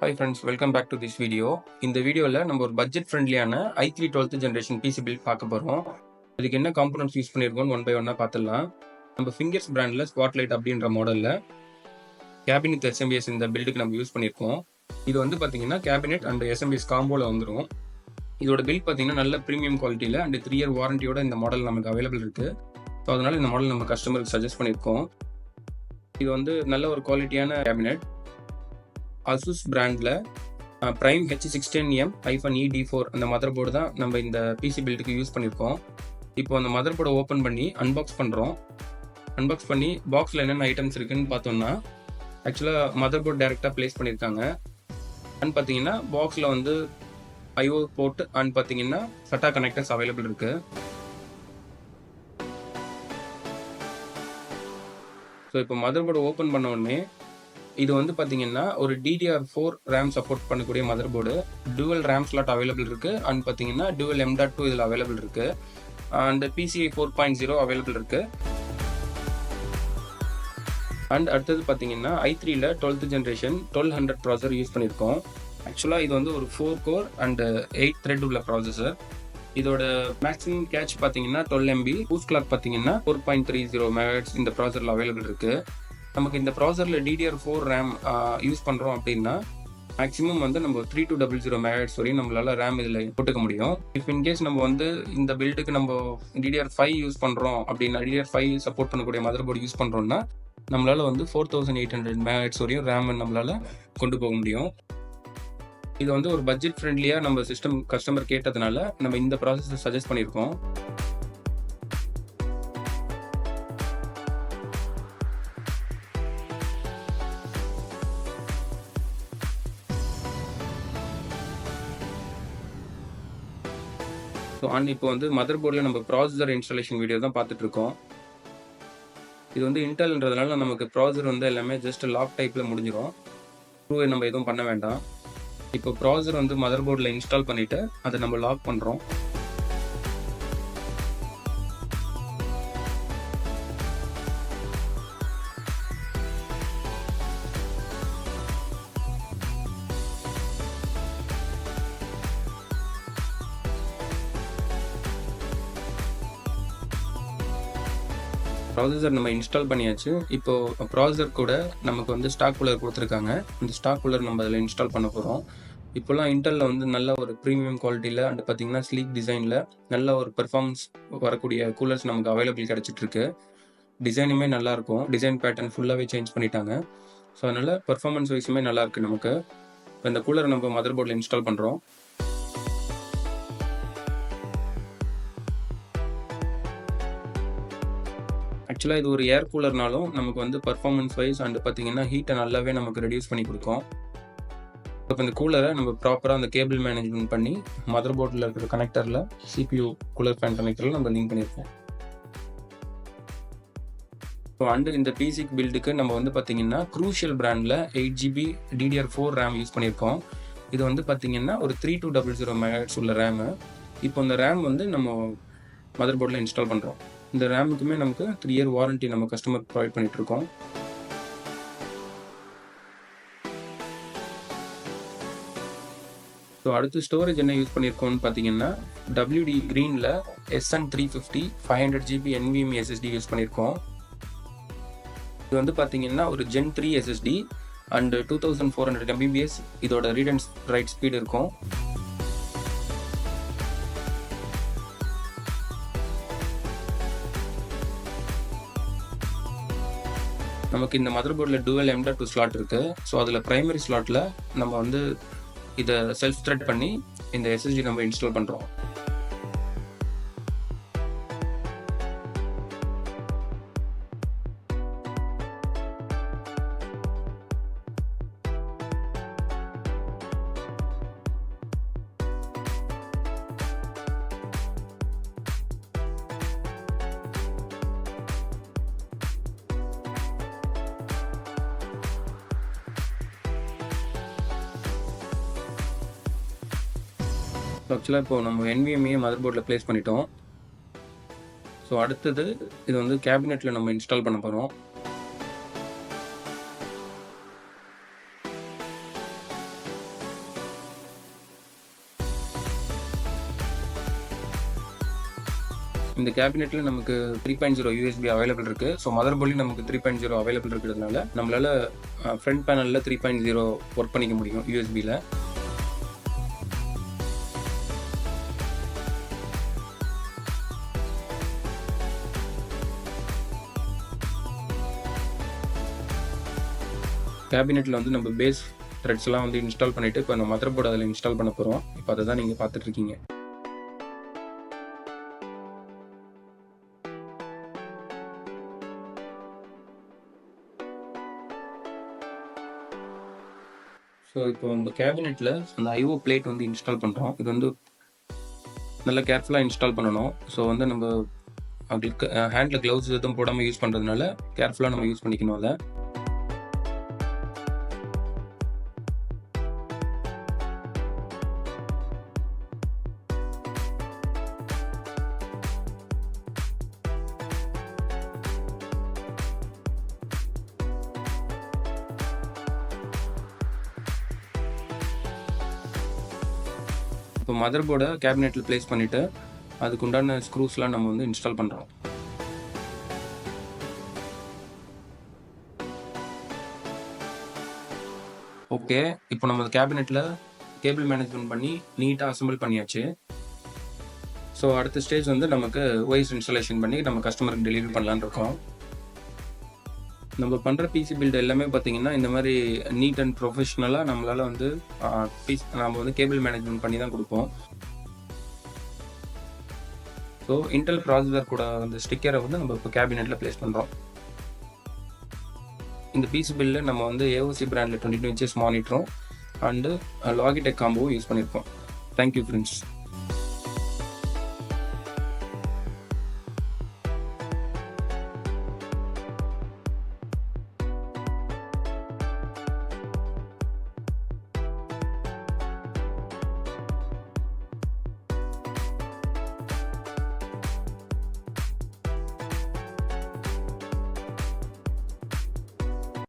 Hi friends, welcome back to this video. இந்த வீடியோவில் நம்ம ஒரு பட்ஜெட் ஃப்ரெண்ட்லியான i3 12th generation PC build பார்க்க போகிறோம். அதுக்கு என்ன காம்பனன்ட்ஸ் யூஸ் பண்ணியிருக்கோம் ஒன் பை ஒன்னாக பார்த்துடலாம். நம்ம ஃபிங்கர்ஸ் பிராண்டில் ஸ்பாட்லைட் அப்படின்ற மாடலில் கேபினெட் எஸ்எம்பிஎஸ் இந்த பில்டுக்கு நம்ம யூஸ் பண்ணியிருக்கோம். இது வந்து பார்த்தீங்கன்னா கேபினெட் அண்ட் எஸ்எம்பிஎஸ் காம்போவில் வந்துடும். இதோட பில்ட் பார்த்தீங்கன்னா நல்ல ப்ரீமியம் குவாலிட்டியில் அண்ட் 3 year வாரண்டியோட இந்த மாடல் நமக்கு அவைலபிள் இருக்குது. ஸோ அதனால் இந்த மாடல் நம்ம கஸ்டமருக்கு சஜஸ்ட் பண்ணியிருக்கோம். இது வந்து நல்ல ஒரு குவாலிட்டியான கேபினெட். ASUS பிராண்டில் ப்ரைம் H16M-ED4 அந்த மதர் போர்டு தான் நம்ம இந்த பிசி பில்டுக்கு யூஸ் பண்ணியிருக்கோம். இப்போ அந்த மதர் போர்டை ஓப்பன் பண்ணி அன்பாக்ஸ் பண்ணுறோம். அன்பாக்ஸ் பண்ணி பாக்ஸில் என்னென்ன ஐட்டம்ஸ் இருக்குதுன்னு பார்த்தோம்னா, ஆக்சுவலாக மதர் போர்டு டேரெக்டாக ப்ளேஸ் பண்ணியிருக்காங்க. அண்ட் பார்த்தீங்கன்னா பாக்ஸில் வந்து ஐஓ போர்ட் அண்ட் பார்த்தீங்கன்னா SATA கனெக்டர்ஸ் அவைலபிள் இருக்குது. ஸோ இப்போ மதர் போர்டு ஓப்பன் பண்ண உடனே இது வந்து பார்த்தீங்கன்னா ஒரு DDR4 ரேம் சப்போர்ட் பண்ணக்கூடிய mother board. Dual RAM slot available இருக்குது. அண்ட் பார்த்தீங்கன்னா டுவல் M.2 இதில் அவைலபிள் இருக்குது. அண்ட் PCIe 4.0 அவைலபிள் இருக்குது. அண்ட் அடுத்தது பார்த்தீங்கன்னா i3ல 12th ஜென்ரேஷன் 1200 ப்ராசஸர் யூஸ் பண்ணியிருக்கோம். ஆக்சுவலாக இது வந்து ஒரு 4 கோர் அண்ட் 8 த்ரெட் உள்ள ப்ராசஸர். இதோட மேக்ஸிமம் கேட்ச் பார்த்தீங்கன்னா 12 MB. பூஸ்ட் கிளாக் பார்த்தீங்கன்னா 4.30 MHz இந்த ப்ராசஸரில் அவைலபிள் இருக்குது. நமக்கு இந்த ப்ராசஸரில் DDR4 ரேம் யூஸ் பண்ணுறோம் அப்படின்னா மேக்ஸிமம் வந்து நம்ம 3200 MHz வரையும் நம்மளால் ரேம் இதில் போட்டுக்க முடியும். இஃப் இன்கேஸ் நம்ம வந்து இந்த பில்டுக்கு நம்ம DDR5 யூஸ் பண்ணுறோம் அப்படின்னா, DDR5 சப்போர்ட் பண்ணக்கூடிய மதர் போர்டு யூஸ் பண்ணுறோம்னா நம்மளால் வந்து 4800 MHz வரையும் ரேம் நம்மளால் கொண்டு போக முடியும். இது வந்து ஒரு பட்ஜெட் ஃப்ரெண்ட்லியாக நம்ம சிஸ்டம் கஸ்டமர் கேட்டதுனால நம்ம இந்த ப்ராசஸை சஜஸ்ட் பண்ணியிருக்கோம். ஸோ அண்ட் இப்போ வந்து மதர் போர்டில் நம்ம ப்ராசஸர் இன்ஸ்டாலேஷன் வீடியோ தான் பார்த்துட்ருக்கோம். இது வந்து இன்டெல்ன்றதுனால நமக்கு ப்ராசஸர் வந்து எல்லாமே ஜஸ்ட் லாக் டைப்பில் முடிஞ்சிடும். நம்ம எதுவும் பண்ண வேண்டாம். இப்போ ப்ராசஸர் வந்து மதர் போர்டில் இன்ஸ்டால் பண்ணிவிட்டு அதை நம்ம லாக் பண்ணுறோம். ப்ராசஸர் நம்ம இன்ஸ்டால் பண்ணியாச்சு. இப்போது ப்ராசஸர் கூட நமக்கு வந்து ஸ்டாக் கூலர் கொடுத்துருக்காங்க. இந்த ஸ்டாக் கூலர் நம்ம அதில் இன்ஸ்டால் பண்ண போகிறோம். இப்போலாம் இன்டெல்லில் வந்து நல்ல ஒரு ப்ரீமியம் குவாலிட்டியில் அண்ட் பார்த்தீங்கன்னா ஸ்லீக் டிசைனில் நல்ல ஒரு பெர்ஃபார்மன்ஸ் வரக்கூடிய கூலர்ஸ் நமக்கு அவைலபிள் கிடச்சிட்ருக்கு. டிசைனுமே நல்லாயிருக்கும். டிசைன் பேட்டர்ன் ஃபுல்லாகவே சேஞ்ச் பண்ணிட்டாங்க. ஸோ அதனால் பெர்ஃபார்மன்ஸ் வைஸுமே நல்லாயிருக்கு நமக்கு. இப்போ இந்த கூலரை நம்ம மதர் போர்டில் இன்ஸ்டால் பண்ணுறோம். ஆக்சுவலாக இது ஒரு ஏர் கூலர்னாலும் நமக்கு வந்து பர்ஃபார்மன்ஸ் வைஸ் அண்ட் பார்த்தீங்கன்னா ஹீட்டை நல்லாவே நமக்கு ரெடியூஸ் பண்ணி கொடுக்கும். இப்போ இந்த கூலரை நம்ம ப்ராப்பராக அந்த கேபிள் மேனேஜ்மெண்ட் பண்ணி மதர் போர்டில் இருக்கிற கனெக்டரில் CPU கூலர் ஃபேன் கனெக்டரில் நம்ம லிங்க் பண்ணியிருக்கோம். ஸோ அண்டு இந்த பிசிக் பில்டுக்கு நம்ம வந்து பார்த்தீங்கன்னா க்ரூஷியல் பிராண்டில் 8GB DDR4 ரேம் யூஸ் பண்ணியிருக்கோம். இது வந்து பார்த்தீங்கன்னா ஒரு 3200 MHz உள்ள ரேமு. இப்போ இந்த ரேம் வந்து நம்ம மதர் போர்டில் இன்ஸ்டால் பண்ணுறோம். இந்த ரேமுக்குமே நமக்கு 3 year வாரண்டி நம்ம கஸ்டமர் ப்ரொவைட் பண்ணிகிட்ருக்கோம். ஸோ அடுத்து ஸ்டோரேஜ் என்ன யூஸ் பண்ணியிருக்கோம்னு பார்த்தீங்கன்னா WD Greenல SN350 500GB NVMe SSD use பண்ணியிருக்கோம். இது வந்து பார்த்தீங்கன்னா ஒரு Gen 3 SSD அண்ட் 2400 MBps இதோட ரீட் அண்ட் ரைட் ஸ்பீடு இருக்கும். நமக்கு இந்த மதர் போர்டில் டுவல் M.2 ஸ்லாட் இருக்குது. ஸோ அதில் ப்ரைமரி ஸ்லாட்டில் நம்ம வந்து இதை செல்ஃப் த்ரெட் பண்ணி இந்த SSD நம்ம இன்ஸ்டால் பண்ணுறோம். ஆக்சுவலாக இப்போ நம்ம NVMe மதர் போர்டில் ப்ளேஸ் பண்ணிட்டோம். ஸோ அடுத்தது இது வந்து கேபினெட்டில் நம்ம இன்ஸ்டால் பண்ண போகிறோம். இந்த கேபினெட்டில் நமக்கு 3.0 USB அவைலபிள் இருக்குது. ஸோ மதர்போர்ட்லேயும் நமக்கு 3.0 அவைலபிள் இருக்கிறதுனால நம்மளால் ஃப்ரண்ட் பேனலில் 3.0 ஒர்க் பண்ணிக்க முடியும் யூஎஸ்பியில். கேபினெட்டில் வந்து நம்ம பேஸ் த்ரெட்ஸ்லாம் வந்து இன்ஸ்டால் பண்ணிவிட்டு இப்போ நம்ம மதர்போர்டு அதில் இன்ஸ்டால் பண்ண போகிறோம். இப்போ அதை தான் நீங்கள் பார்த்துட்ருக்கீங்க. ஸோ இப்போ நம்ம கேபினெட்டில் அந்த ஐஓ பிளேட் வந்து இன்ஸ்டால் பண்ணுறோம். இது வந்து நல்லா கேர்ஃபுல்லாக இன்ஸ்டால் பண்ணணும். ஸோ வந்து நம்ம அவங்களுக்கு ஹேண்டில் க்ளவுஸ் எதுவும் போடாமல் யூஸ் பண்ணுறதுனால கேர்ஃபுல்லாக நம்ம யூஸ் பண்ணிக்கணும் அதை. இப்போ மதர்போர்டை கேபினெட்டில் ப்ளேஸ் பண்ணிவிட்டு அதுக்கு உண்டான ஸ்க்ரூஸ்லாம் நம்ம வந்து இன்ஸ்டால் பண்ணுறோம். ஓகே, இப்போ நம்ம கேபினெட்டில் கேபிள் மேனேஜ்மெண்ட் பண்ணி நீட்டாக அசம்பிள் பண்ணியாச்சு. ஸோ அடுத்த ஸ்டேஜ் வந்து நமக்கு ஒய்ஸ் இன்ஸ்டாலேஷன் பண்ணி நம்ம கஸ்டமருக்கு டெலிவரி பண்ணலான்னு இருக்கோம். நம்ம பண்ணுற பிசி பில்டு எல்லாமே பார்த்தீங்கன்னா இந்த மாதிரி நீட் அண்ட் ப்ரொஃபஷ்னலாக நம்மளால் வந்து நம்ம வந்து கேபிள் மேனேஜ்மெண்ட் பண்ணி தான் கொடுப்போம். ஸோ இன்டெல் ப்ராசஸர் கூட அந்த ஸ்டிக்கரை வந்து நம்ம இப்போ கேபினெட்டில் ப்ளேஸ் பண்ணுறோம். இந்த பிசி பில்டில் நம்ம வந்து AOC பிராண்டில் 22 inches மானிட்டரும் அண்டு லாகிடெக் காம்போவும் யூஸ் பண்ணியிருக்கோம். Thank you friends.